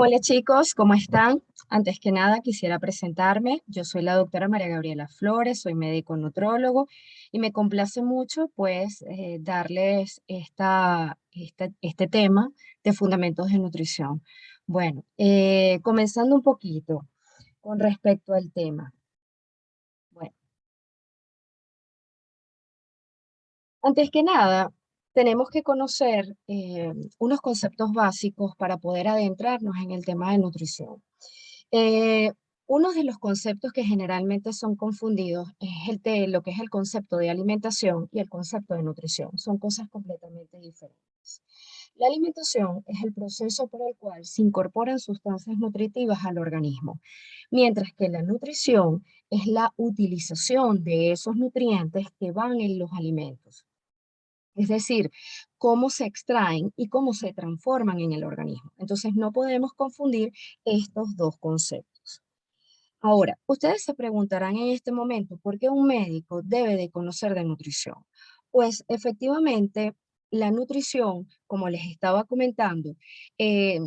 Hola chicos, ¿cómo están? Antes que nada quisiera presentarme. Yo soy la doctora María Gabriela Flores, soy médico nutrólogo y me complace mucho pues darles este tema de fundamentos de nutrición. Bueno, comenzando un poquito con respecto al tema. Bueno, antes que nada, tenemos que conocer unos conceptos básicos para poder adentrarnos en el tema de nutrición. Eh, Uno de los conceptos que generalmente son confundidos es lo que es el concepto de alimentación y el concepto de nutrición. Son cosas completamente diferentes. La alimentación es el proceso por el cual se incorporan sustancias nutritivas al organismo, mientras que la nutrición es la utilización de esos nutrientes que van en los alimentos. Es decir, cómo se extraen y cómo se transforman en el organismo. Entonces, no podemos confundir estos dos conceptos. Ahora, ustedes se preguntarán en este momento por qué un médico debe de conocer de nutrición. Pues efectivamente, la nutrición, como les estaba comentando, eh,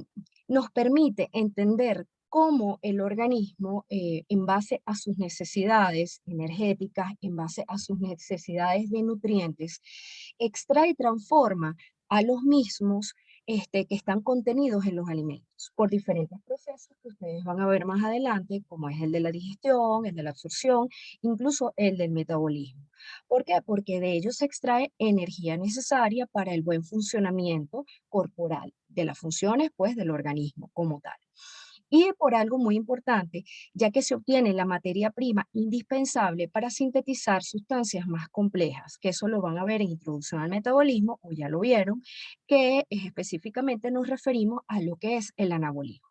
nos permite entender cómo el organismo, en base a sus necesidades energéticas, en base a sus necesidades de nutrientes, extrae y transforma a los mismos que están contenidos en los alimentos por diferentes procesos que ustedes van a ver más adelante, como es el de la digestión, el de la absorción, incluso el del metabolismo. ¿Por qué? Porque de ellos se extrae energía necesaria para el buen funcionamiento corporal, de las funciones, pues, del organismo como tal. Y por algo muy importante, ya que se obtiene la materia prima indispensable para sintetizar sustancias más complejas, que eso lo van a ver en Introducción al Metabolismo, o ya lo vieron, que específicamente nos referimos a lo que es el anabolismo.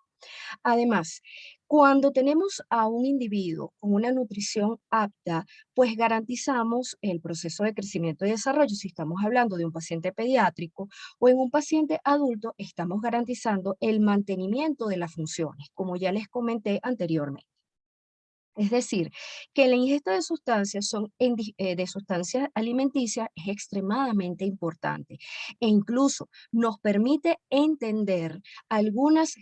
Además, cuando tenemos a un individuo con una nutrición apta, pues garantizamos el proceso de crecimiento y desarrollo. Si estamos hablando de un paciente pediátrico o en un paciente adulto, estamos garantizando el mantenimiento de las funciones, como ya les comenté anteriormente. Es decir, que la ingesta de sustancias, de sustancias alimenticias es extremadamente importante e incluso nos permite entender algunas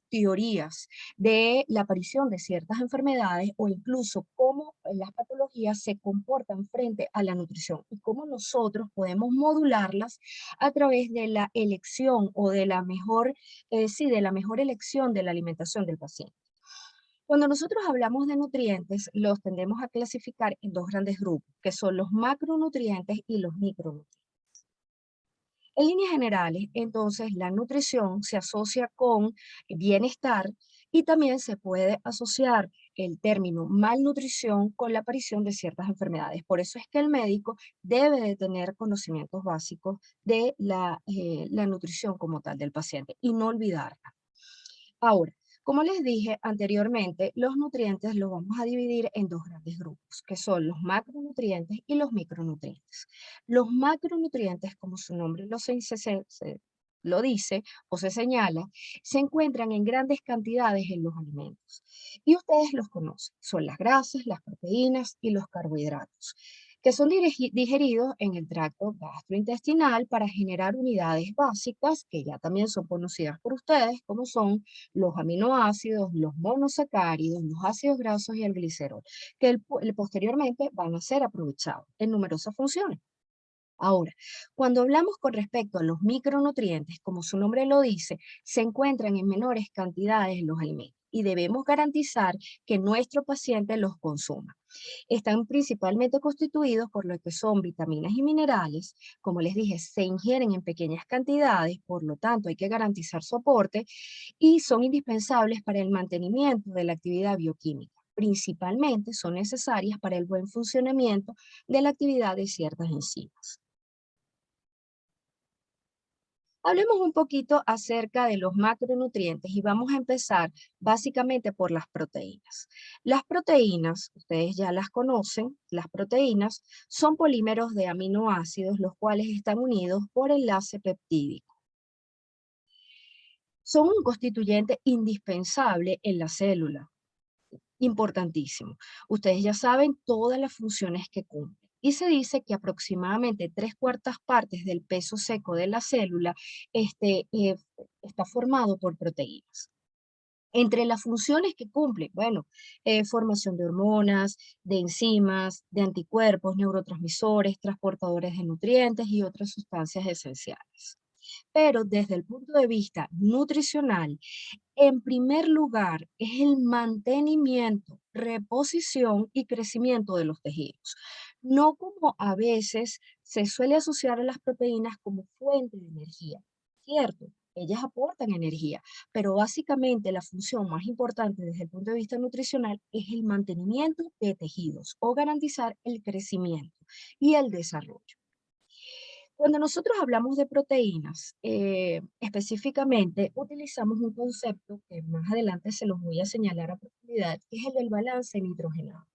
teorías de la aparición de ciertas enfermedades o incluso cómo las patologías se comportan frente a la nutrición y cómo nosotros podemos modularlas a través de la elección o de la mejor, sí, de la mejor elección de la alimentación del paciente. Cuando nosotros hablamos de nutrientes, los tendemos a clasificar en dos grandes grupos, que son los macronutrientes y los micronutrientes. En líneas generales, entonces, la nutrición se asocia con bienestar y también se puede asociar el término malnutrición con la aparición de ciertas enfermedades. Por eso es que el médico debe de tener conocimientos básicos de la nutrición como tal del paciente y no olvidarla. Ahora, como les dije anteriormente, los nutrientes los vamos a dividir en dos grandes grupos, que son los macronutrientes y los micronutrientes. Los macronutrientes, como su nombre lo dice o se señala, se encuentran en grandes cantidades en los alimentos. Y ustedes los conocen, son las grasas, las proteínas y los carbohidratos, que son digeridos en el tracto gastrointestinal para generar unidades básicas que ya también son conocidas por ustedes, como son los aminoácidos, los monosacáridos, los ácidos grasos y el glicerol, que posteriormente van a ser aprovechados en numerosas funciones. Ahora, cuando hablamos con respecto a los micronutrientes, como su nombre lo dice, se encuentran en menores cantidades en los alimentos y debemos garantizar que nuestro paciente los consuma. Están principalmente constituidos por lo que son vitaminas y minerales. Como les dije, se ingieren en pequeñas cantidades, por lo tanto hay que garantizar su aporte y son indispensables para el mantenimiento de la actividad bioquímica. Principalmente son necesarias para el buen funcionamiento de la actividad de ciertas enzimas. Hablemos un poquito acerca de los macronutrientes y vamos a empezar básicamente por las proteínas. Las proteínas, ustedes ya las conocen, las proteínas son polímeros de aminoácidos los cuales están unidos por enlace peptídico. Son un constituyente indispensable en la célula, importantísimo. Ustedes ya saben todas las funciones que cumplen. Y se dice que aproximadamente 3/4 partes del peso seco de la célula está formado por proteínas. Entre las funciones que cumple, bueno, formación de hormonas, de enzimas, de anticuerpos, neurotransmisores, transportadores de nutrientes y otras sustancias esenciales. Pero desde el punto de vista nutricional, en primer lugar es el mantenimiento, reposición y crecimiento de los tejidos. No como a veces se suele asociar a las proteínas como fuente de energía. Cierto, ellas aportan energía, pero básicamente la función más importante desde el punto de vista nutricional es el mantenimiento de tejidos o garantizar el crecimiento y el desarrollo. Cuando nosotros hablamos de proteínas, específicamente utilizamos un concepto que más adelante se los voy a señalar a profundidad, que es el del balance nitrogenado.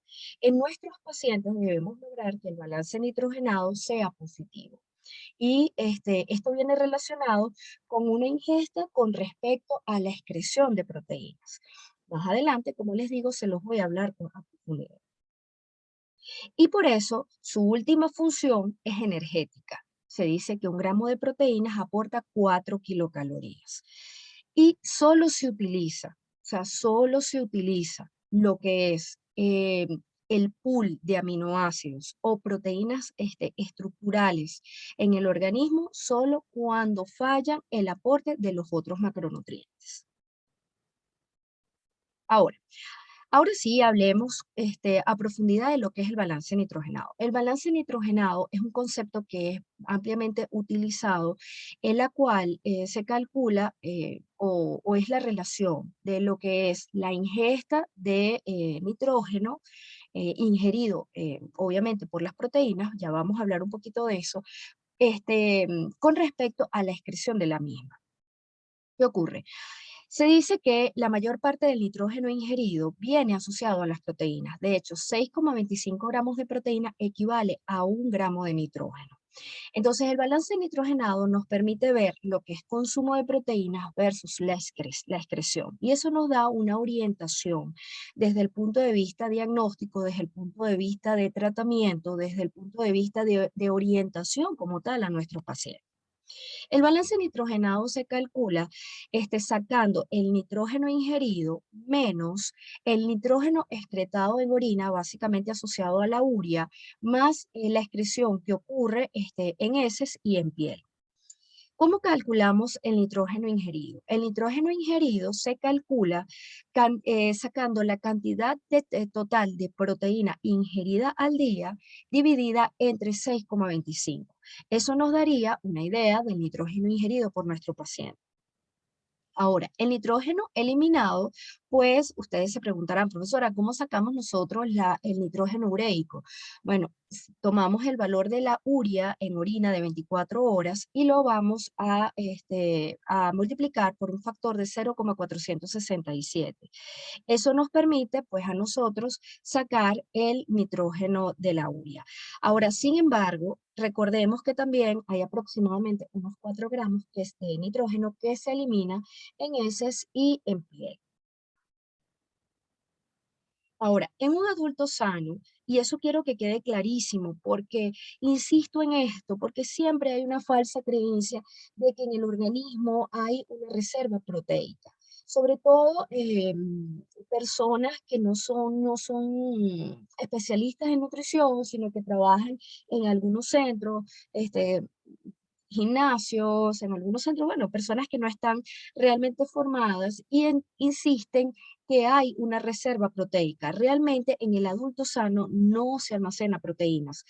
En nuestros pacientes debemos lograr que el balance nitrogenado sea positivo. Y esto viene relacionado con una ingesta con respecto a la excreción de proteínas. Más adelante, como les digo, se los voy a hablar a profundidad. Y por eso su última función es energética. Se dice que 1 gramo de proteínas aporta 4 kilocalorías. Y solo se utiliza, o sea, solo se utiliza lo que es el pool de aminoácidos o proteínas estructurales en el organismo solo cuando fallan el aporte de los otros macronutrientes. Ahora, Ahora sí, hablemos a profundidad de lo que es el balance nitrogenado. El balance nitrogenado es un concepto que es ampliamente utilizado, en la cual se calcula o es la relación de lo que es la ingesta de nitrógeno ingerido, obviamente por las proteínas, ya vamos a hablar un poquito de eso, con respecto a la excreción de la misma. ¿Qué ocurre? Se dice que la mayor parte del nitrógeno ingerido viene asociado a las proteínas. De hecho, 6,25 gramos de proteína equivale a 1 gramo de nitrógeno. Entonces, el balance nitrogenado nos permite ver lo que es consumo de proteínas versus la excreción. Y eso nos da una orientación desde el punto de vista diagnóstico, desde el punto de vista de tratamiento, desde el punto de vista de orientación como tal a nuestros pacientes. El balance nitrogenado se calcula sacando el nitrógeno ingerido menos el nitrógeno excretado en orina, básicamente asociado a la urea, más la excreción que ocurre en heces y en piel. ¿Cómo calculamos el nitrógeno ingerido? El nitrógeno ingerido se calcula sacando la cantidad total de proteína ingerida al día dividida entre 6,25. Eso nos daría una idea del nitrógeno ingerido por nuestro paciente. Ahora, el nitrógeno eliminado, pues ustedes se preguntarán, profesora, ¿cómo sacamos nosotros el nitrógeno ureico? Bueno, tomamos el valor de la urea en orina de 24 horas y lo vamos a multiplicar por un factor de 0,467. Eso nos permite, pues, a nosotros sacar el nitrógeno de la urea. Ahora, sin embargo, recordemos que también hay aproximadamente unos 4 gramos de nitrógeno que se elimina en heces y en piel. Ahora, en un adulto sano, y eso quiero que quede clarísimo, porque insisto en esto, porque siempre hay una falsa creencia de que en el organismo hay una reserva proteica. Sobre todo personas que no son especialistas en nutrición, sino que trabajan en algunos centros, gimnasios, en algunos centros, bueno, personas que no están realmente formadas y insisten que hay una reserva proteica. Realmente en el adulto sano no se almacena proteínas.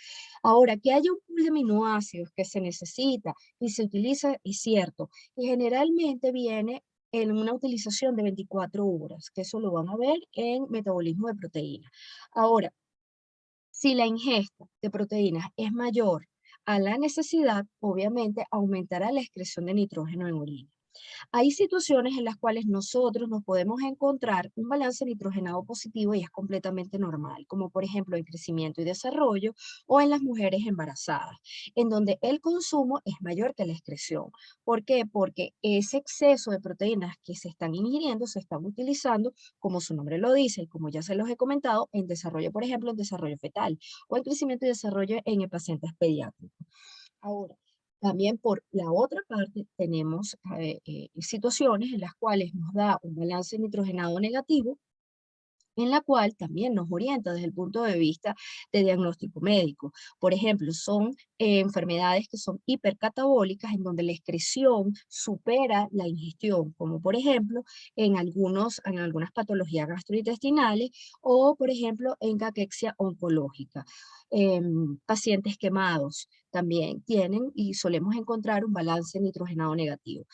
Ahora, que haya un pool de aminoácidos que se necesita y se utiliza, es cierto, y generalmente viene en una utilización de 24 horas, que eso lo van a ver en metabolismo de proteínas. Ahora, si la ingesta de proteínas es mayor a la necesidad, obviamente aumentará la excreción de nitrógeno en orina. Hay situaciones en las cuales nosotros nos podemos encontrar un balance nitrogenado positivo y es completamente normal, como por ejemplo en crecimiento y desarrollo o en las mujeres embarazadas, en donde el consumo es mayor que la excreción. ¿Por qué? Porque ese exceso de proteínas que se están ingiriendo se están utilizando, como su nombre lo dice y como ya se los he comentado, en desarrollo, por ejemplo, en desarrollo fetal o en crecimiento y desarrollo en pacientes pediátricos. Ahora, también por la otra parte tenemos situaciones en las cuales nos da un balance nitrogenado negativo, en la cual también nos orienta desde el punto de vista de diagnóstico médico. Por ejemplo, son enfermedades que son hipercatabólicas, en donde la excreción supera la ingestión, como por ejemplo en algunas patologías gastrointestinales o por ejemplo en caquexia oncológica. Pacientes quemados también tienen y solemos encontrar un balance nitrogenado negativo.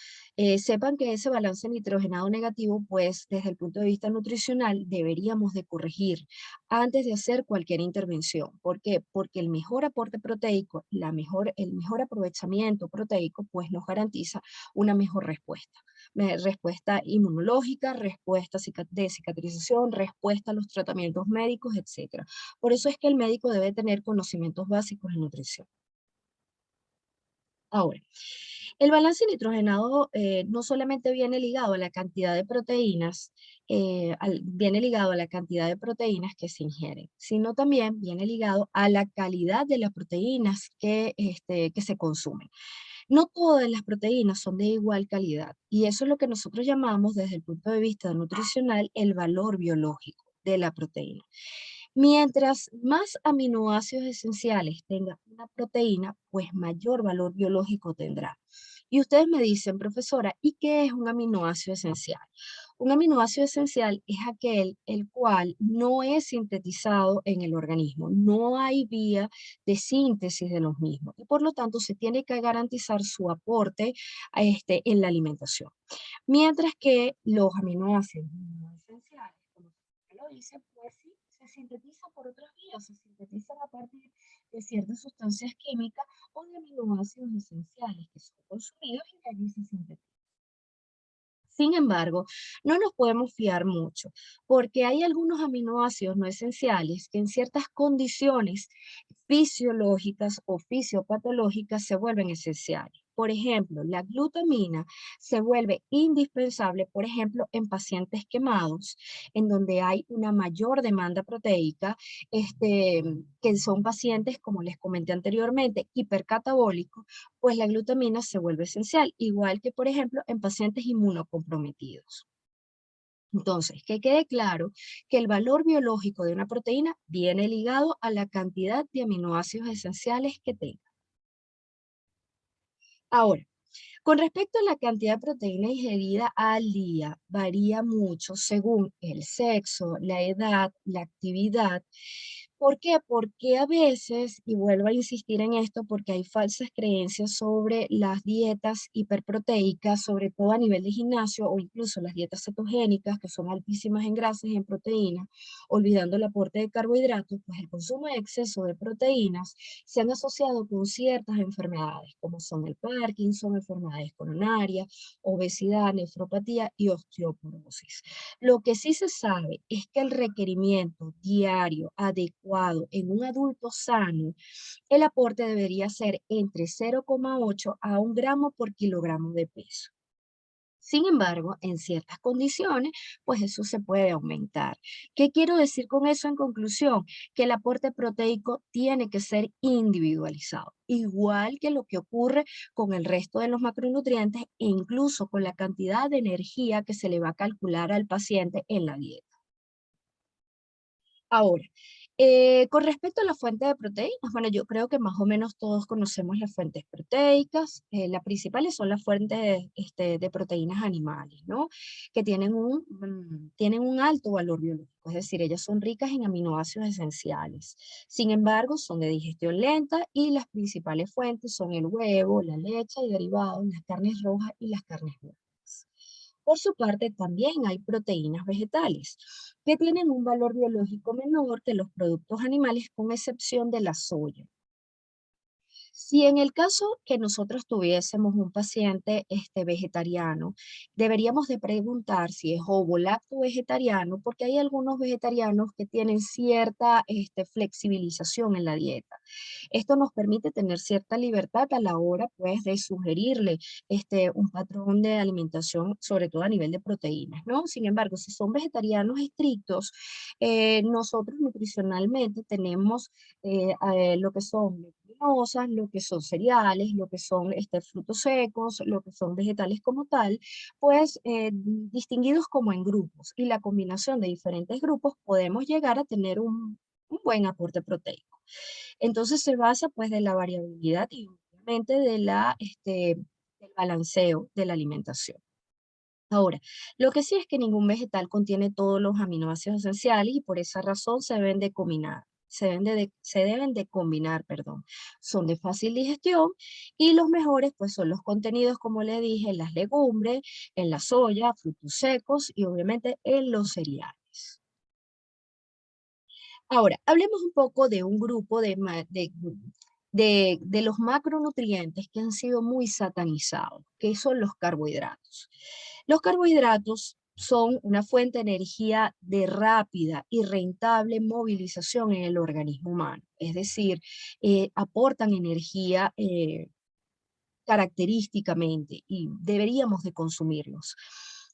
Sepan que ese balance nitrogenado negativo, pues desde el punto de vista nutricional, deberíamos de corregir antes de hacer cualquier intervención. ¿Por qué? Porque el mejor aporte proteico, el mejor aprovechamiento proteico, pues nos garantiza una mejor respuesta. Respuesta inmunológica, respuesta de cicatrización, respuesta a los tratamientos médicos, etcétera. Por eso es que el médico debe tener conocimientos básicos en nutrición. Ahora, el balance nitrogenado no solamente viene ligado a la cantidad de proteínas, viene ligado a la cantidad de proteínas que se ingieren, sino también viene ligado a la calidad de las proteínas que se consumen. No todas las proteínas son de igual calidad y eso es lo que nosotros llamamos desde el punto de vista nutricional el valor biológico de la proteína. Mientras más aminoácidos esenciales tenga una proteína, pues mayor valor biológico tendrá. Y ustedes me dicen, profesora, ¿y qué es un aminoácido esencial? Un aminoácido esencial es aquel el cual no es sintetizado en el organismo, no hay vía de síntesis de los mismos y por lo tanto se tiene que garantizar su aporte en la alimentación. Mientras que los aminoácidos no esenciales, como lo dice, pues sí, se sintetizan por otras vías, se sintetizan a partir de ciertas sustancias químicas o de aminoácidos esenciales que son consumidos y de allí se sintetizan. Sin embargo, no nos podemos fiar mucho, porque hay algunos aminoácidos no esenciales que en ciertas condiciones fisiológicas o fisiopatológicas se vuelven esenciales. Por ejemplo, la glutamina se vuelve indispensable, por ejemplo, en pacientes quemados, en donde hay una mayor demanda proteica, que son pacientes, como les comenté anteriormente, hipercatabólicos, pues la glutamina se vuelve esencial, igual que, por ejemplo, en pacientes inmunocomprometidos. Entonces, que quede claro que el valor biológico de una proteína viene ligado a la cantidad de aminoácidos esenciales que tenga. Ahora, con respecto a la cantidad de proteína ingerida al día, varía mucho según el sexo, la edad, la actividad. ¿Por qué? Porque a veces, y vuelvo a insistir en esto, porque hay falsas creencias sobre las dietas hiperproteicas, sobre todo a nivel de gimnasio o incluso las dietas cetogénicas, que son altísimas en grasas y en proteínas, olvidando el aporte de carbohidratos, pues el consumo de exceso de proteínas se han asociado con ciertas enfermedades, como son el Parkinson, enfermedades coronarias, obesidad, nefropatía y osteoporosis. Lo que sí se sabe es que el requerimiento diario adecuado en un adulto sano, el aporte debería ser entre 0,8 a 1 gramo por kilogramo de peso. Sin embargo, en ciertas condiciones, pues eso se puede aumentar. ¿Qué quiero decir con eso en conclusión? Que el aporte proteico tiene que ser individualizado, igual que lo que ocurre con el resto de los macronutrientes e incluso con la cantidad de energía que se le va a calcular al paciente en la dieta. Ahora, con respecto a la fuente de proteínas, bueno, yo creo que más o menos todos conocemos las fuentes proteicas. Las principales son las fuentes de proteínas animales, ¿no? Que tienen un alto valor biológico, es decir, ellas son ricas en aminoácidos esenciales. Sin embargo, son de digestión lenta y las principales fuentes son el huevo, la leche y derivados, las carnes rojas y las carnes blancas. Por su parte, también hay proteínas vegetales que tienen un valor biológico menor que los productos animales, con excepción de la soya. Si en el caso que nosotros tuviésemos un paciente vegetariano, deberíamos de preguntar si es ovo-lacto vegetariano, porque hay algunos vegetarianos que tienen cierta flexibilización en la dieta. Esto nos permite tener cierta libertad a la hora, pues, de sugerirle un patrón de alimentación, sobre todo a nivel de proteínas, ¿no? Sin embargo, si son vegetarianos estrictos, nosotros nutricionalmente tenemos lo que son leguminosas, lo que son cereales, lo que son frutos secos, lo que son vegetales como tal, pues distinguidos como en grupos. Y la combinación de diferentes grupos podemos llegar a tener un buen aporte proteico. Entonces se basa pues de la variabilidad y obviamente del balanceo de la alimentación. Ahora, lo que sí es que ningún vegetal contiene todos los aminoácidos esenciales y por esa razón se deben de combinar. Se deben de combinar, perdón. Son de fácil digestión y los mejores pues son los contenidos, como le dije, en las legumbres, en la soya, frutos secos y obviamente en los cereales. Ahora, hablemos un poco de un grupo de los macronutrientes que han sido muy satanizados, que son los carbohidratos. Los carbohidratos son una fuente de energía de rápida y rentable movilización en el organismo humano, es decir, aportan energía característicamente y deberíamos de consumirlos.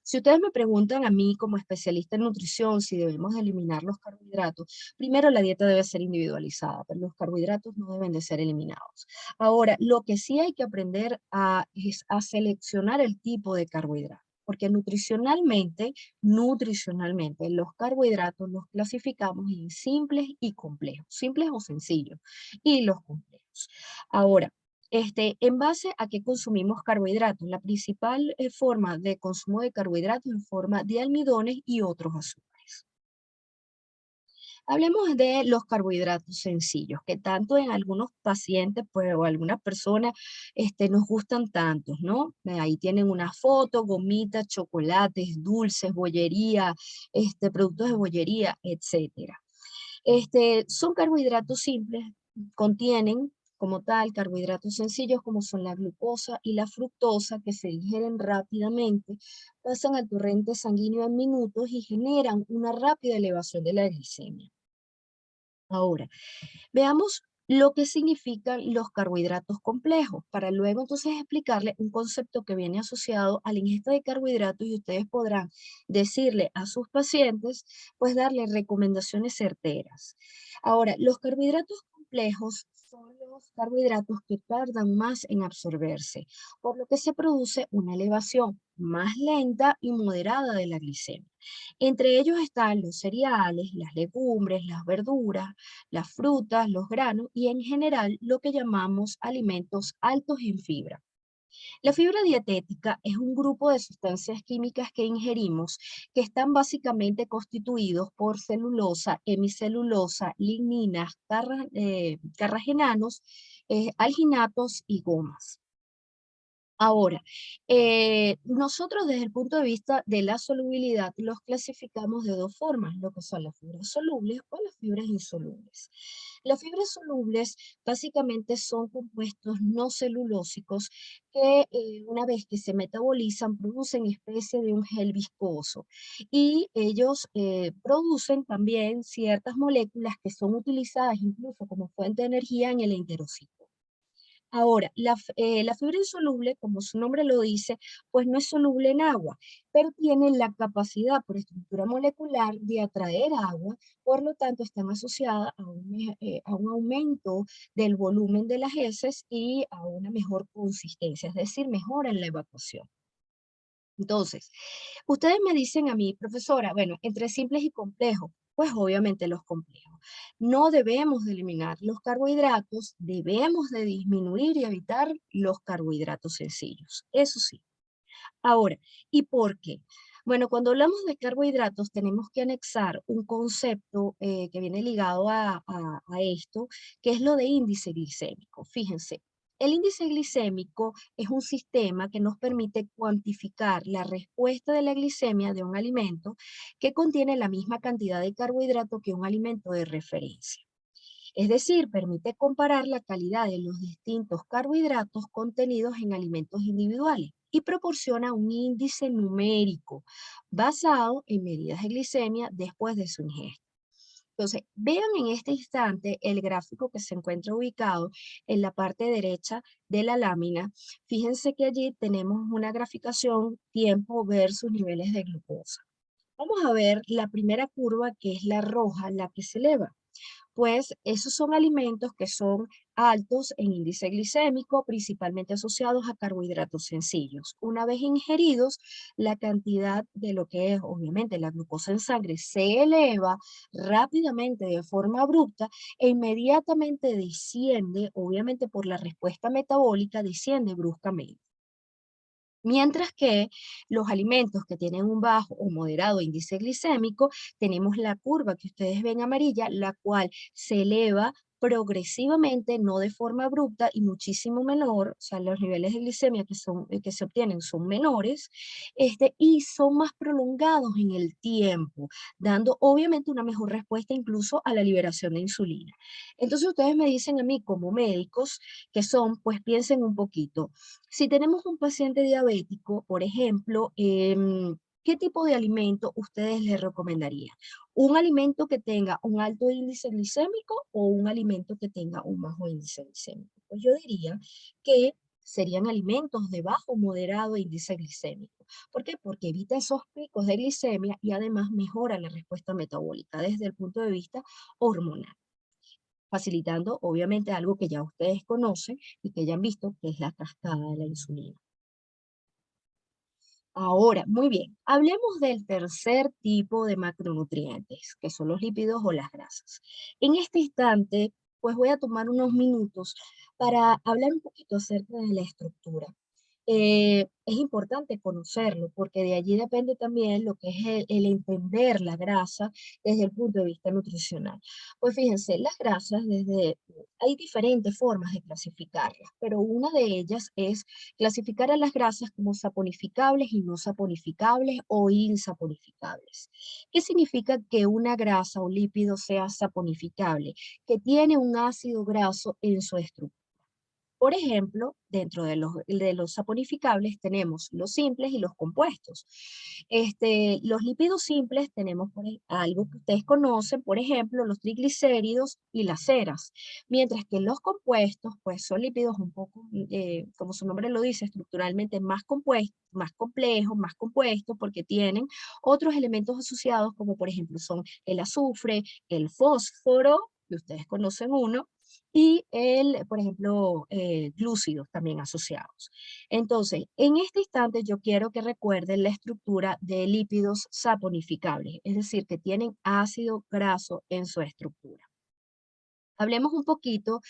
Si ustedes me preguntan a mí como especialista en nutrición si debemos eliminar los carbohidratos, primero la dieta debe ser individualizada, pero los carbohidratos no deben de ser eliminados. Ahora, lo que sí hay que aprender es a seleccionar el tipo de carbohidrato, porque nutricionalmente, los carbohidratos los clasificamos en simples y complejos, simples o sencillos, y los complejos. Ahora, en base a qué consumimos carbohidratos. La principal forma de consumo de carbohidratos en forma de almidones y otros azúcares. Hablemos de los carbohidratos sencillos, que tanto en algunos pacientes pues, o algunas personas nos gustan tantos, ¿no? Ahí tienen una foto, gomitas, chocolates, dulces, bollería, productos de bollería, etcétera. Son carbohidratos simples, contienen como tal carbohidratos sencillos como son la glucosa y la fructosa que se digieren rápidamente, pasan al torrente sanguíneo en minutos y generan una rápida elevación de la glicemia. Ahora, veamos lo que significan los carbohidratos complejos, para luego entonces explicarle un concepto que viene asociado a la ingesta de carbohidratos y ustedes podrán decirle a sus pacientes, pues darle recomendaciones certeras. Ahora, los carbohidratos complejos son los carbohidratos que tardan más en absorberse, por lo que se produce una elevación más lenta y moderada de la glicemia. Entre ellos están los cereales, las legumbres, las verduras, las frutas, los granos y en general lo que llamamos alimentos altos en fibra. La fibra dietética es un grupo de sustancias químicas que ingerimos que están básicamente constituidos por celulosa, hemicelulosa, ligninas, carragenanos, alginatos y gomas. Ahora, nosotros desde el punto de vista de la solubilidad los clasificamos de dos formas, lo que son las fibras solubles o las fibras insolubles. Las fibras solubles básicamente son compuestos no celulósicos que una vez que se metabolizan producen especie de un gel viscoso y ellos producen también ciertas moléculas que son utilizadas incluso como fuente de energía en el enterocito. Ahora, la fibra insoluble, como su nombre lo dice, pues no es soluble en agua, pero tiene la capacidad por estructura molecular de atraer agua, por lo tanto están asociadas a un aumento del volumen de las heces y a una mejor consistencia, es decir, mejoran la evacuación. Entonces, ustedes me dicen a mí, profesora, bueno, entre simples y complejos, pues obviamente los complejos. No debemos de eliminar los carbohidratos, debemos de disminuir y evitar los carbohidratos sencillos. Eso sí. Ahora, ¿y por qué? Bueno, cuando hablamos de carbohidratos tenemos que anexar un concepto que viene ligado a esto, que es lo de índice glicémico. Fíjense, el índice glicémico es un sistema que nos permite cuantificar la respuesta de la glicemia de un alimento que contiene la misma cantidad de carbohidrato que un alimento de referencia. Es decir, permite comparar la calidad de los distintos carbohidratos contenidos en alimentos individuales y proporciona un índice numérico basado en medidas de glicemia después de su ingesta. Entonces, vean en este instante el gráfico que se encuentra ubicado en la parte derecha de la lámina. Fíjense que allí tenemos una graficación tiempo versus niveles de glucosa. Vamos a ver la primera curva, que es la roja, la que se eleva. Pues esos son alimentos que son altos en índice glicémico, principalmente asociados a carbohidratos sencillos. Una vez ingeridos, la cantidad de lo que es, obviamente, la glucosa en sangre se eleva rápidamente de forma abrupta e inmediatamente desciende, obviamente por la respuesta metabólica, desciende bruscamente. Mientras que los alimentos que tienen un bajo o moderado índice glicémico, tenemos la curva que ustedes ven amarilla, la cual se eleva progresivamente, no de forma abrupta y muchísimo menor, o sea, los niveles de glicemia que se obtienen son menores, y son más prolongados en el tiempo, dando obviamente una mejor respuesta incluso a la liberación de insulina. Entonces ustedes me dicen a mí como médicos que son, pues piensen un poquito. Si tenemos un paciente diabético, por ejemplo, ¿qué tipo de alimento ustedes le recomendarían? ¿Un alimento que tenga un alto índice glicémico o un alimento que tenga un bajo índice glicémico? Pues yo diría que serían alimentos de bajo o moderado índice glicémico. ¿Por qué? Porque evita esos picos de glicemia y además mejora la respuesta metabólica desde el punto de vista hormonal, facilitando obviamente algo que ya ustedes conocen y que ya han visto, que es la cascada de la insulina. Ahora, muy bien, hablemos del tercer tipo de macronutrientes, que son los lípidos o las grasas. En este instante, pues voy a tomar unos minutos para hablar un poquito acerca de la estructura. Es importante conocerlo porque de allí depende también lo que es el entender la grasa desde el punto de vista nutricional. Pues fíjense, las grasas hay diferentes formas de clasificarlas, pero una de ellas es clasificar a las grasas como saponificables y no saponificables o insaponificables. ¿Qué significa que una grasa o lípido sea saponificable? Que tiene un ácido graso en su estructura. Por ejemplo, dentro de los saponificables tenemos los simples y los compuestos. Los lípidos simples tenemos algo que ustedes conocen, por ejemplo, los triglicéridos y las ceras, mientras que los compuestos, pues son lípidos un poco, como su nombre lo dice, estructuralmente más compuestos, más complejos, más compuestos, porque tienen otros elementos asociados, como por ejemplo son el azufre, el fósforo, que ustedes conocen uno, y por ejemplo, glúcidos también asociados. Entonces, en este instante yo quiero que recuerden la estructura de lípidos saponificables, es decir, que tienen ácido graso en su estructura. Hablemos un poquito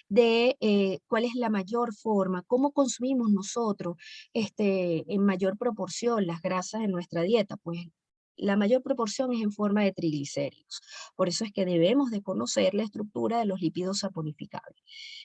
de cuál es la mayor forma, cómo consumimos nosotros en mayor proporción las grasas en nuestra dieta. Pues la mayor proporción es en forma de triglicéridos. Por eso es que debemos de conocer la estructura de los lípidos saponificables.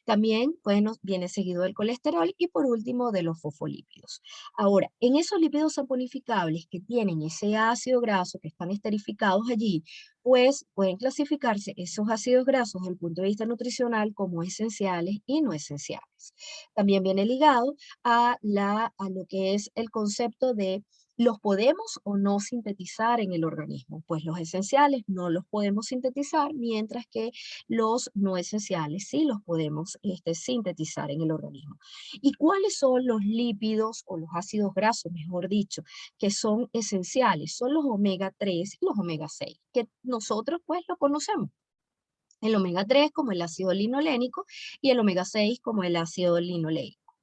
También bueno, viene seguido del colesterol y por último de los fosfolípidos. Ahora, en esos lípidos saponificables que tienen ese ácido graso que están esterificados allí, pues pueden clasificarse esos ácidos grasos desde el punto de vista nutricional como esenciales y no esenciales. También viene ligado a lo que es el concepto de ¿los podemos o no sintetizar en el organismo? Pues los esenciales no los podemos sintetizar, mientras que los no esenciales sí los podemos sintetizar en el organismo. ¿Y cuáles son los lípidos o los ácidos grasos, mejor dicho, que son esenciales? Son los omega 3 y los omega 6, que nosotros pues lo conocemos. El omega 3 como el ácido linolénico y el omega 6 como el ácido linoleico.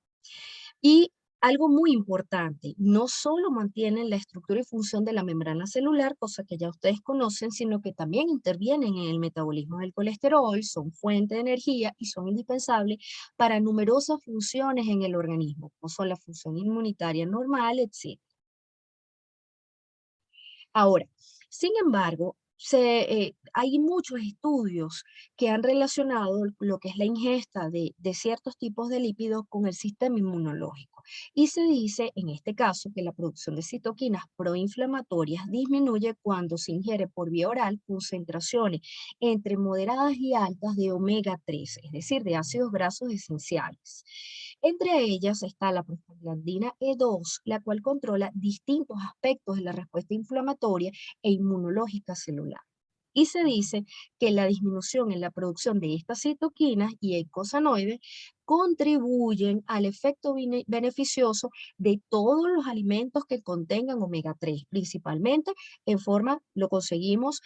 Y algo muy importante, no solo mantienen la estructura y función de la membrana celular, cosa que ya ustedes conocen, sino que también intervienen en el metabolismo del colesterol, son fuente de energía y son indispensables para numerosas funciones en el organismo, como son la función inmunitaria normal, etc. Ahora, sin embargo, hay muchos estudios que han relacionado lo que es la ingesta de ciertos tipos de lípidos con el sistema inmunológico. Y se dice, en este caso, que la producción de citoquinas proinflamatorias disminuye cuando se ingiere por vía oral concentraciones entre moderadas y altas de omega 3, es decir, de ácidos grasos esenciales. Entre ellas está la prostaglandina E2, la cual controla distintos aspectos de la respuesta inflamatoria e inmunológica celular. Y se dice que la disminución en la producción de estas citoquinas y eicosanoides contribuyen al efecto beneficioso de todos los alimentos que contengan omega 3, principalmente en forma, lo conseguimos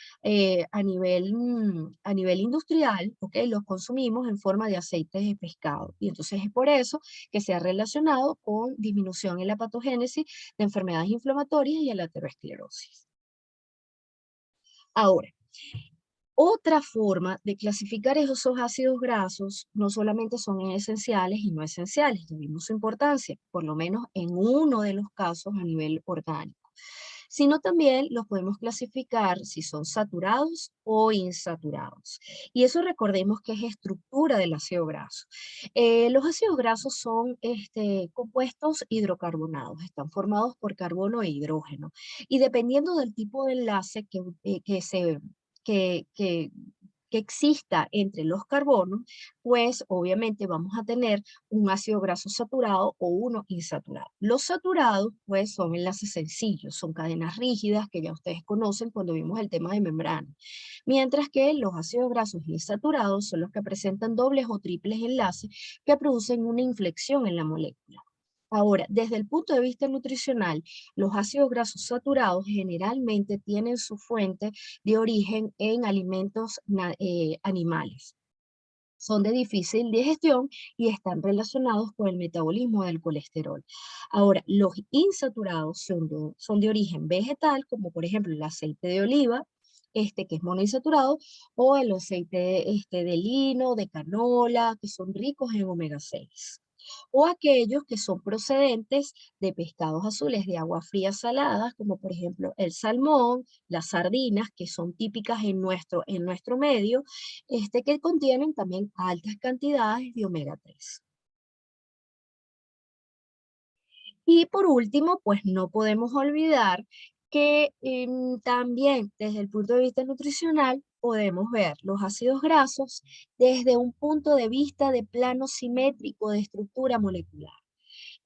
a nivel industrial, ¿ok? Los consumimos en forma de aceites de pescado. Y entonces es por eso que se ha relacionado con disminución en la patogénesis de enfermedades inflamatorias y en la aterosclerosis. Ahora, otra forma de clasificar esos ácidos grasos no solamente son esenciales y no esenciales, ya vimos su importancia, por lo menos en uno de los casos a nivel orgánico, sino también los podemos clasificar si son saturados o insaturados. Y eso recordemos que es estructura del ácido graso. Los ácidos grasos son compuestos hidrocarbonados, están formados por carbono e hidrógeno. Y dependiendo del tipo de enlace que, que, que exista entre los carbonos, pues obviamente vamos a tener un ácido graso saturado o uno insaturado. Los saturados, pues son enlaces sencillos, son cadenas rígidas que ya ustedes conocen cuando vimos el tema de membrana. Mientras que los ácidos grasos insaturados son los que presentan dobles o triples enlaces que producen una inflexión en la molécula. Ahora, desde el punto de vista nutricional, los ácidos grasos saturados generalmente tienen su fuente de origen en alimentos animales. Son de difícil digestión y están relacionados con el metabolismo del colesterol. Ahora, los insaturados son de origen vegetal, como por ejemplo el aceite de oliva, que es monoinsaturado, o el aceite de lino, de canola, que son ricos en omega 6 o aquellos que son procedentes de pescados azules de agua fría saladas, como por ejemplo el salmón, las sardinas, que son típicas en nuestro medio, que contienen también altas cantidades de omega 3. Y por último, pues no podemos olvidar que también desde el punto de vista nutricional podemos ver los ácidos grasos desde un punto de vista de plano simétrico de estructura molecular.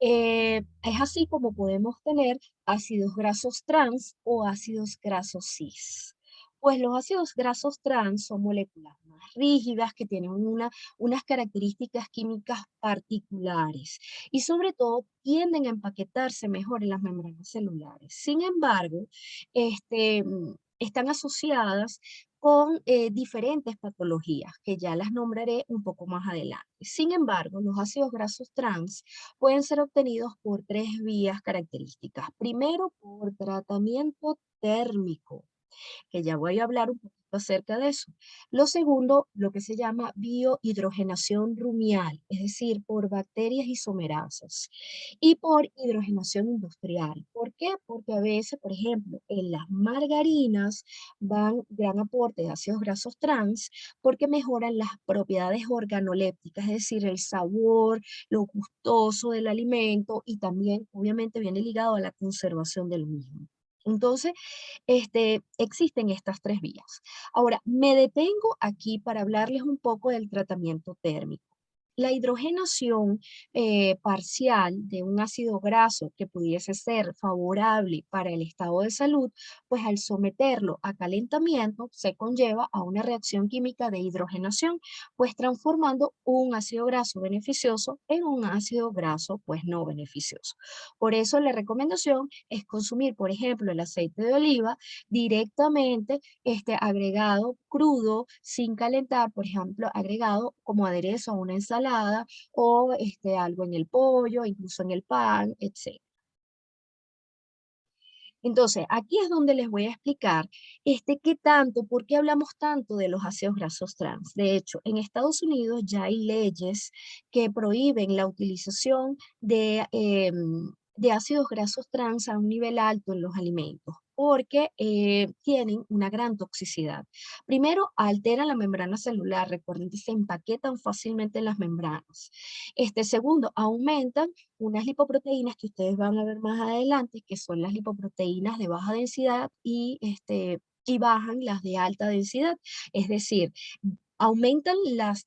Es así como podemos tener ácidos grasos trans o ácidos grasos cis. Pues los ácidos grasos trans son moléculas más rígidas que tienen unas características químicas particulares y sobre todo tienden a empaquetarse mejor en las membranas celulares. Sin embargo, están asociadas con diferentes patologías que ya las nombraré un poco más adelante. Sin embargo, los ácidos grasos trans pueden ser obtenidos por tres vías características. Primero, por tratamiento térmico, que ya voy a hablar un poquito acerca de eso. Lo segundo, lo que se llama biohidrogenación rumial, es decir, por bacterias isomerasas y por hidrogenación industrial. ¿Por qué? Porque a veces, por ejemplo, en las margarinas van gran aporte de ácidos grasos trans porque mejoran las propiedades organolépticas, es decir, el sabor, lo gustoso del alimento y también, obviamente, viene ligado a la conservación del mismo. Entonces, existen estas tres vías. Ahora, me detengo aquí para hablarles un poco del tratamiento térmico. La hidrogenación parcial de un ácido graso que pudiese ser favorable para el estado de salud, pues al someterlo a calentamiento se conlleva a una reacción química de hidrogenación, pues transformando un ácido graso beneficioso en un ácido graso pues no beneficioso. Por eso la recomendación es consumir, por ejemplo, el aceite de oliva directamente agregado crudo, sin calentar, por ejemplo, agregado como aderezo a una ensalada o algo en el pollo, incluso en el pan, etc. Entonces, aquí es donde les voy a explicar qué tanto, por qué hablamos tanto de los ácidos grasos trans. De hecho, en Estados Unidos ya hay leyes que prohíben la utilización de ácidos grasos trans a un nivel alto en los alimentos. porque tienen una gran toxicidad. Primero, alteran la membrana celular. Recuerden que se empaquetan fácilmente en las membranas. Segundo, aumentan unas lipoproteínas que ustedes van a ver más adelante, que son las lipoproteínas de baja densidad y bajan las de alta densidad. Es decir, aumentan las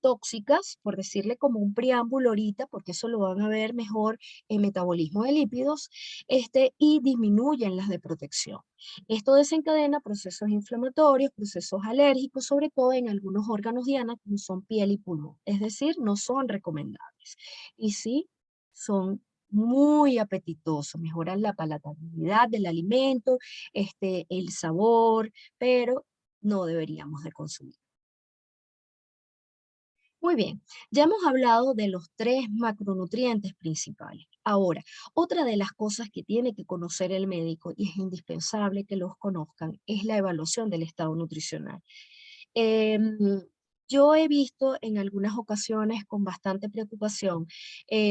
tóxicas, por decirle como un preámbulo ahorita, porque eso lo van a ver mejor en metabolismo de lípidos, y disminuyen las de protección. Esto desencadena procesos inflamatorios, procesos alérgicos, sobre todo en algunos órganos diana, como son piel y pulmón. Es decir, no son recomendables. Y sí, son muy apetitosos, mejoran la palatabilidad del alimento, el sabor, pero no deberíamos de consumir. Muy bien, ya hemos hablado de los tres macronutrientes principales. Ahora, otra de las cosas que tiene que conocer el médico y es indispensable que los conozcan es la evaluación del estado nutricional. Em, yo he visto en algunas ocasiones con bastante preocupación,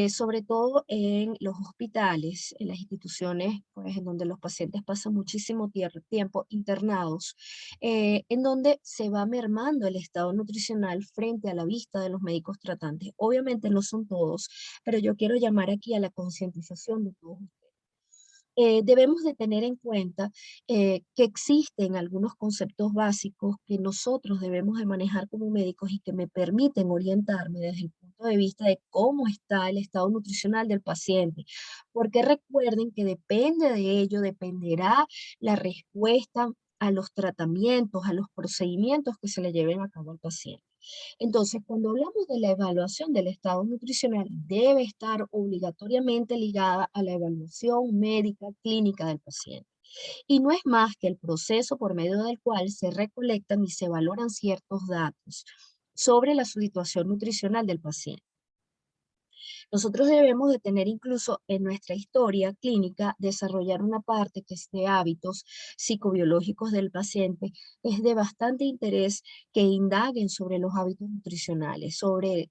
sobre todo en los hospitales, en las instituciones pues, en donde los pacientes pasan muchísimo tiempo internados, en donde se va mermando el estado nutricional frente a la vista de los médicos tratantes. Obviamente no son todos, pero yo quiero llamar aquí a la concientización de todos. Debemos de tener en cuenta que existen algunos conceptos básicos que nosotros debemos de manejar como médicos y que me permiten orientarme desde el punto de vista de cómo está el estado nutricional del paciente. Porque recuerden que depende de ello, dependerá la respuesta a los tratamientos, a los procedimientos que se le lleven a cabo al paciente. Entonces, cuando hablamos de la evaluación del estado nutricional, debe estar obligatoriamente ligada a la evaluación médica clínica del paciente. Y no es más que el proceso por medio del cual se recolectan y se valoran ciertos datos sobre la situación nutricional del paciente. Nosotros debemos de tener incluso en nuestra historia clínica, desarrollar una parte que es de hábitos psicobiológicos del paciente. Es de bastante interés que indaguen sobre los hábitos nutricionales, sobre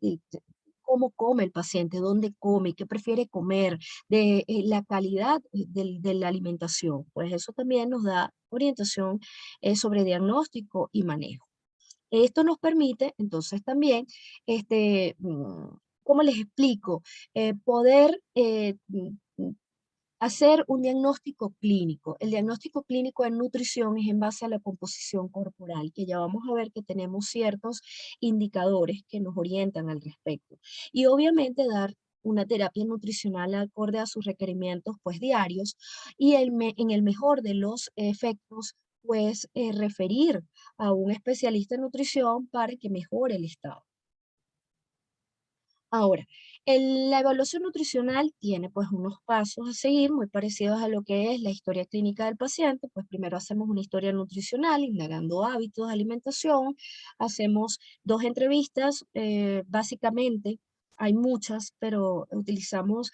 cómo come el paciente, dónde come, qué prefiere comer, de la calidad de la alimentación. Pues eso también nos da orientación sobre diagnóstico y manejo. Esto nos permite, entonces, también, ¿cómo les explico? Poder hacer un diagnóstico clínico. El diagnóstico clínico en nutrición es en base a la composición corporal, que ya vamos a ver que tenemos ciertos indicadores que nos orientan al respecto. Y obviamente dar una terapia nutricional acorde a sus requerimientos pues diarios y en el mejor de los efectos pues referir a un especialista en nutrición para que mejore el estado. Ahora, la evaluación nutricional tiene pues unos pasos a seguir muy parecidos a lo que es la historia clínica del paciente. Pues primero hacemos una historia nutricional, indagando hábitos de alimentación, hacemos dos entrevistas, básicamente. Hay muchas, pero utilizamos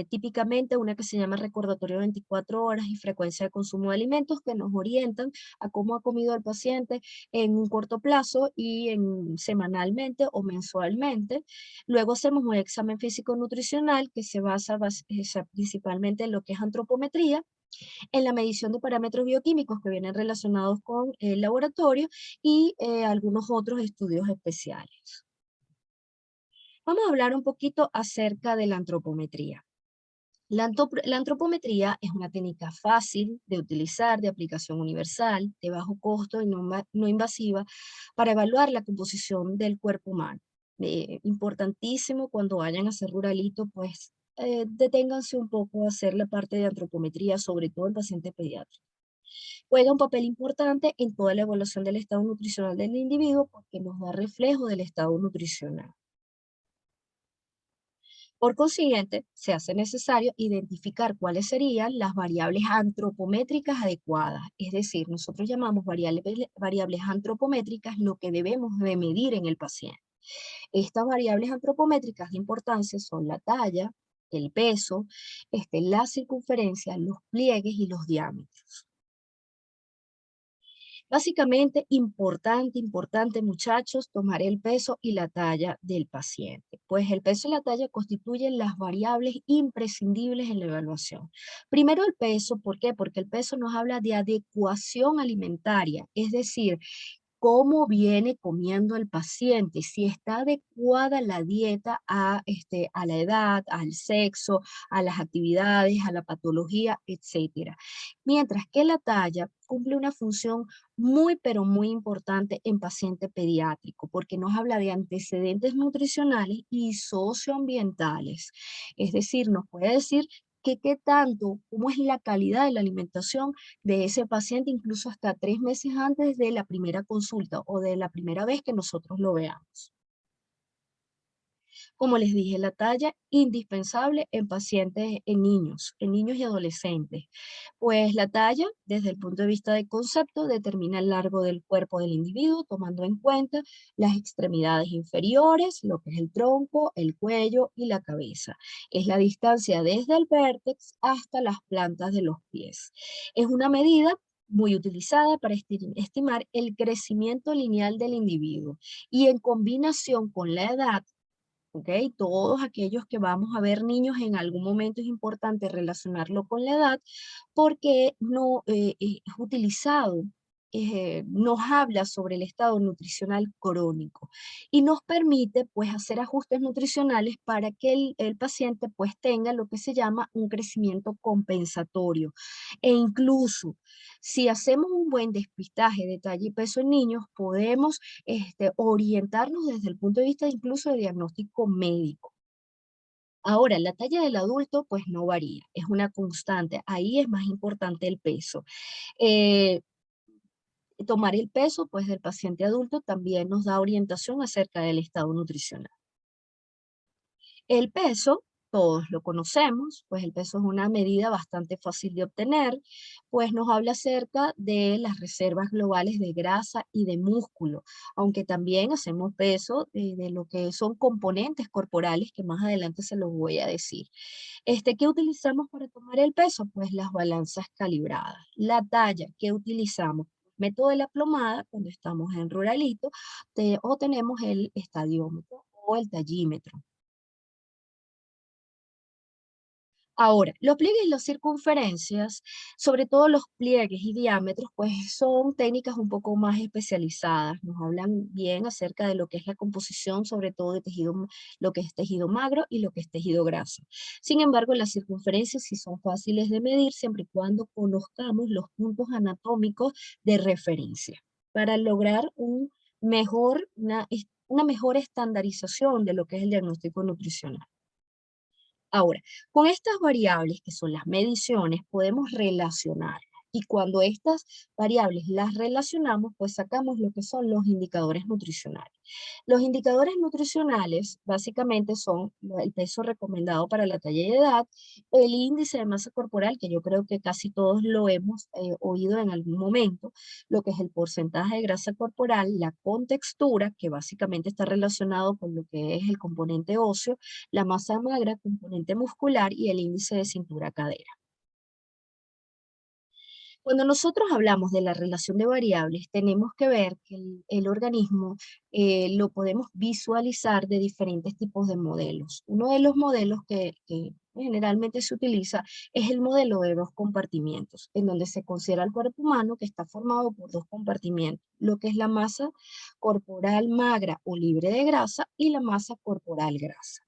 típicamente una que se llama recordatorio 24 horas y frecuencia de consumo de alimentos que nos orientan a cómo ha comido el paciente en un corto plazo y semanalmente o mensualmente. Luego hacemos un examen físico nutricional que se basa principalmente en lo que es antropometría, en la medición de parámetros bioquímicos que vienen relacionados con el laboratorio y algunos otros estudios especiales. Vamos a hablar un poquito acerca de la antropometría. La antropometría es una técnica fácil de utilizar, de aplicación universal, de bajo costo y no invasiva para evaluar la composición del cuerpo humano. Importantísimo cuando vayan a hacer ruralito, pues deténganse un poco a hacer la parte de antropometría, sobre todo en pacientes pediátricos. Juega un papel importante en toda la evaluación del estado nutricional del individuo porque nos da reflejo del estado nutricional. Por consiguiente, se hace necesario identificar cuáles serían las variables antropométricas adecuadas. Es decir, nosotros llamamos variables antropométricas lo que debemos de medir en el paciente. Estas variables antropométricas de importancia son la talla, el peso, la circunferencia, los pliegues y los diámetros. Básicamente, importante muchachos, tomar el peso y la talla del paciente, pues el peso y la talla constituyen las variables imprescindibles en la evaluación. Primero el peso, ¿por qué? Porque el peso nos habla de adecuación alimentaria, es decir, cómo viene comiendo el paciente, si está adecuada la dieta a la edad, al sexo, a las actividades, a la patología, etcétera. Mientras que la talla cumple una función muy, pero muy importante en paciente pediátrico, porque nos habla de antecedentes nutricionales y socioambientales. Es decir, nos puede decir que qué tanto, cómo es la calidad de la alimentación de ese paciente, incluso hasta 3 meses antes de la primera consulta o de la primera vez que nosotros lo veamos. Como les dije, la talla indispensable en pacientes, en niños y adolescentes. Pues la talla, desde el punto de vista de concepto, determina el largo del cuerpo del individuo, tomando en cuenta las extremidades inferiores, lo que es el tronco, el cuello y la cabeza. Es la distancia desde el vértex hasta las plantas de los pies. Es una medida muy utilizada para estimar el crecimiento lineal del individuo y en combinación con la edad. ¿Ok? Todos aquellos que vamos a ver niños en algún momento es importante relacionarlo con la edad porque no es utilizado, nos habla sobre el estado nutricional crónico y nos permite pues hacer ajustes nutricionales para que el paciente pues tenga lo que se llama un crecimiento compensatorio. E incluso si hacemos un buen despistaje de talla y peso en niños, podemos orientarnos desde el punto de vista incluso de diagnóstico médico. Ahora, la talla del adulto pues no varía, es una constante, ahí es más importante el peso. Eh, Tomar el peso pues del paciente adulto también nos da orientación acerca del estado nutricional. El peso, todos lo conocemos, pues el peso es una medida bastante fácil de obtener, pues nos habla acerca de las reservas globales de grasa y de músculo, aunque también hacemos peso de lo que son componentes corporales que más adelante se los voy a decir. ¿Qué utilizamos para tomar el peso? Pues las balanzas calibradas. La talla que utilizamos, método de la plomada, cuando estamos en ruralito, o tenemos el estadiómetro o el tallímetro. Ahora, los pliegues y las circunferencias, sobre todo los pliegues y diámetros, pues son técnicas un poco más especializadas. Nos hablan bien acerca de lo que es la composición, sobre todo de tejido, lo que es tejido magro y lo que es tejido graso. Sin embargo, las circunferencias sí son fáciles de medir siempre y cuando conozcamos los puntos anatómicos de referencia para lograr una mejor estandarización de lo que es el diagnóstico nutricional. Ahora, con estas variables, que son las mediciones, podemos relacionarlas. Y cuando estas variables las relacionamos, pues sacamos lo que son los indicadores nutricionales. Los indicadores nutricionales básicamente son el peso recomendado para la talla y edad, el índice de masa corporal, que yo creo que casi todos lo hemos oído en algún momento, lo que es el porcentaje de grasa corporal, la contextura, que básicamente está relacionado con lo que es el componente óseo, la masa magra, componente muscular y el índice de cintura-cadera. Cuando nosotros hablamos de la relación de variables, tenemos que ver que el organismo lo podemos visualizar de diferentes tipos de modelos. Uno de los modelos que generalmente se utiliza es el modelo de dos compartimientos, en donde se considera el cuerpo humano que está formado por dos compartimientos, lo que es la masa corporal magra o libre de grasa y la masa corporal grasa.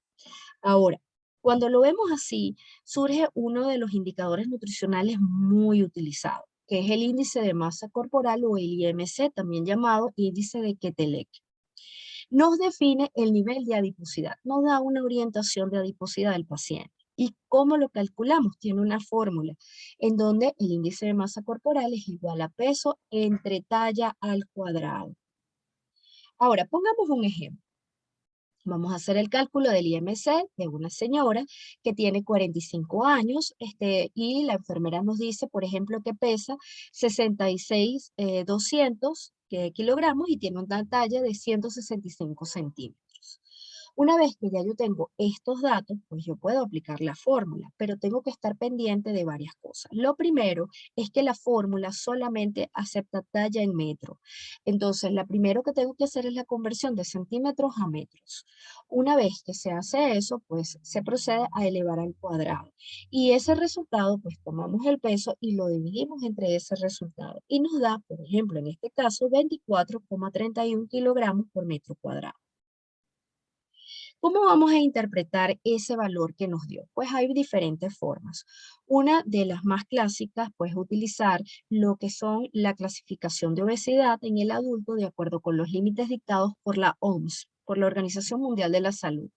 Ahora, cuando lo vemos así, surge uno de los indicadores nutricionales muy utilizados, que es el índice de masa corporal o el IMC, también llamado índice de Quetelec. Nos define el nivel de adiposidad, nos da una orientación de adiposidad del paciente. ¿Y cómo lo calculamos? Tiene una fórmula en donde el índice de masa corporal es igual a peso entre talla al cuadrado. Ahora, pongamos un ejemplo. Vamos a hacer el cálculo del IMC de una señora que tiene 45 años y la enfermera nos dice, por ejemplo, que pesa 66,200 kilogramos y tiene una talla de 165 centímetros. Una vez que ya yo tengo estos datos, pues yo puedo aplicar la fórmula, pero tengo que estar pendiente de varias cosas. Lo primero es que la fórmula solamente acepta talla en metro. Entonces, la primero que tengo que hacer es la conversión de centímetros a metros. Una vez que se hace eso, pues se procede a elevar al cuadrado. Y ese resultado, pues tomamos el peso y lo dividimos entre ese resultado. Y nos da, por ejemplo, en este caso, 24,31 kilogramos por metro cuadrado. ¿Cómo vamos a interpretar ese valor que nos dio? Pues hay diferentes formas. Una de las más clásicas, pues utilizar lo que son la clasificación de obesidad en el adulto de acuerdo con los límites dictados por la OMS, por la Organización Mundial de la Salud,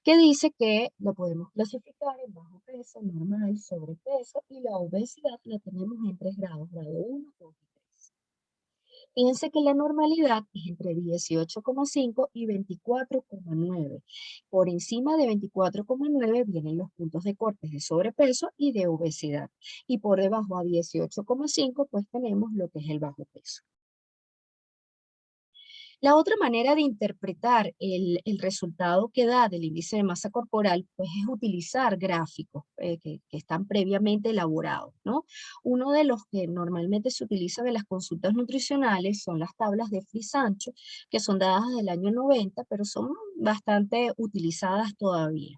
que dice que lo podemos clasificar en bajo peso, normal, sobrepeso y la obesidad la tenemos en 3 grados, grado 1, 2 y 3. Piense que la normalidad es entre 18,5 y 24,9. Por encima de 24,9 vienen los puntos de cortes de sobrepeso y de obesidad. Y por debajo a 18,5 pues tenemos lo que es el bajo peso. La otra manera de interpretar el resultado que da del índice de masa corporal, pues es utilizar gráficos que están previamente elaborados, ¿no? Uno de los que normalmente se utiliza de las consultas nutricionales son las tablas de Fry-Sancho, que son dadas del año 90, pero son bastante utilizadas todavía.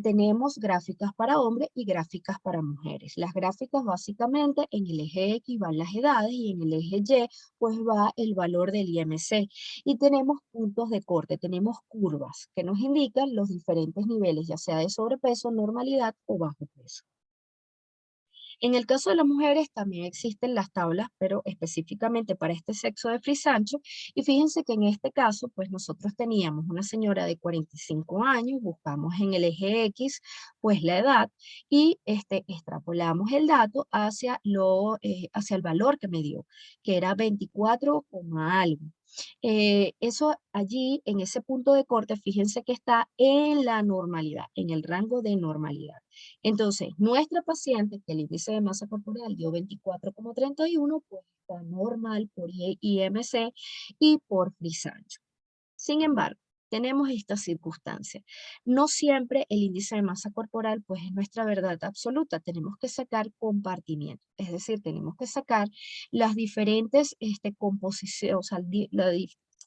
Tenemos gráficas para hombres y gráficas para mujeres. Las gráficas básicamente en el eje X van las edades y en el eje Y pues va el valor del IMC. Y tenemos puntos de corte, tenemos curvas que nos indican los diferentes niveles, ya sea de sobrepeso, normalidad o bajo peso. En el caso de las mujeres también existen las tablas, pero específicamente para este sexo de frisancho. Y fíjense que en este caso, pues nosotros teníamos una señora de 45 años, buscamos en el eje X, pues la edad, y extrapolamos el dato hacia el valor que me dio, que era 24, algo. Eso allí, en ese punto de corte, fíjense que está en la normalidad, en el rango de normalidad. Entonces, nuestra paciente, que el índice de masa corporal dio 24,31, pues está normal por IMC y por Frisancho. Sin embargo, tenemos esta circunstancia. No siempre el índice de masa corporal pues es nuestra verdad absoluta. Tenemos que sacar compartimientos. Es decir, tenemos que sacar las diferentes composiciones, o sea,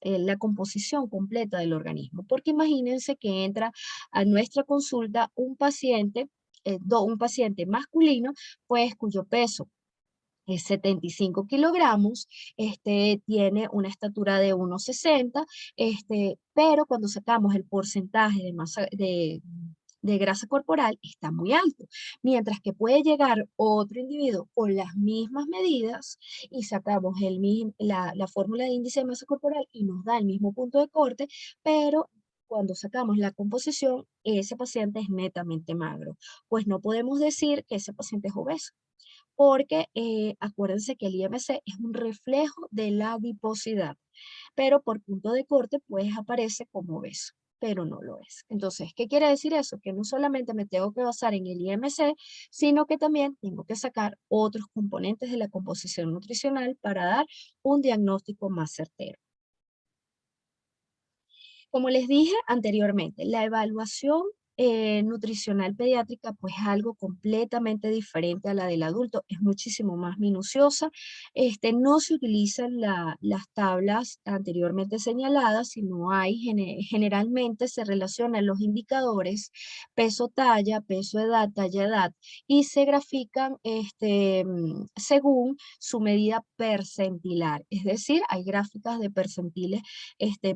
la composición completa del organismo. Porque imagínense que entra a nuestra consulta un paciente masculino, pues cuyo peso es 75 kilogramos, tiene una estatura de 1,60, pero cuando sacamos el porcentaje de masa de grasa corporal está muy alto, mientras que puede llegar otro individuo con las mismas medidas y sacamos la fórmula de índice de masa corporal y nos da el mismo punto de corte, pero cuando sacamos la composición, ese paciente es netamente magro, pues no podemos decir que ese paciente es obeso porque acuérdense que el IMC es un reflejo de la adiposidad, pero por punto de corte pues aparece como obeso, pero no lo es. Entonces, ¿qué quiere decir eso? Que no solamente me tengo que basar en el IMC, sino que también tengo que sacar otros componentes de la composición nutricional para dar un diagnóstico más certero. Como les dije anteriormente, la evaluación nutricional pediátrica pues es algo completamente diferente a la del adulto, es muchísimo más minuciosa. No se utilizan las tablas anteriormente señaladas, sino generalmente se relacionan los indicadores peso-talla, peso-edad, talla-edad y se grafican según su medida percentilar, es decir, hay gráficas de percentiles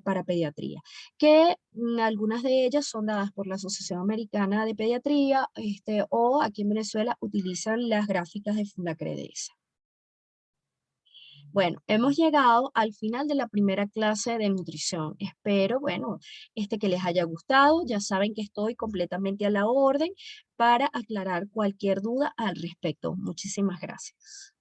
para pediatría que algunas de ellas son dadas por la Asociación Americana de Pediatría, o aquí en Venezuela utilizan las gráficas de Fundacredesa. Bueno, hemos llegado al final de la primera clase de nutrición. Espero, bueno, que les haya gustado. Ya saben que estoy completamente a la orden para aclarar cualquier duda al respecto. Muchísimas gracias.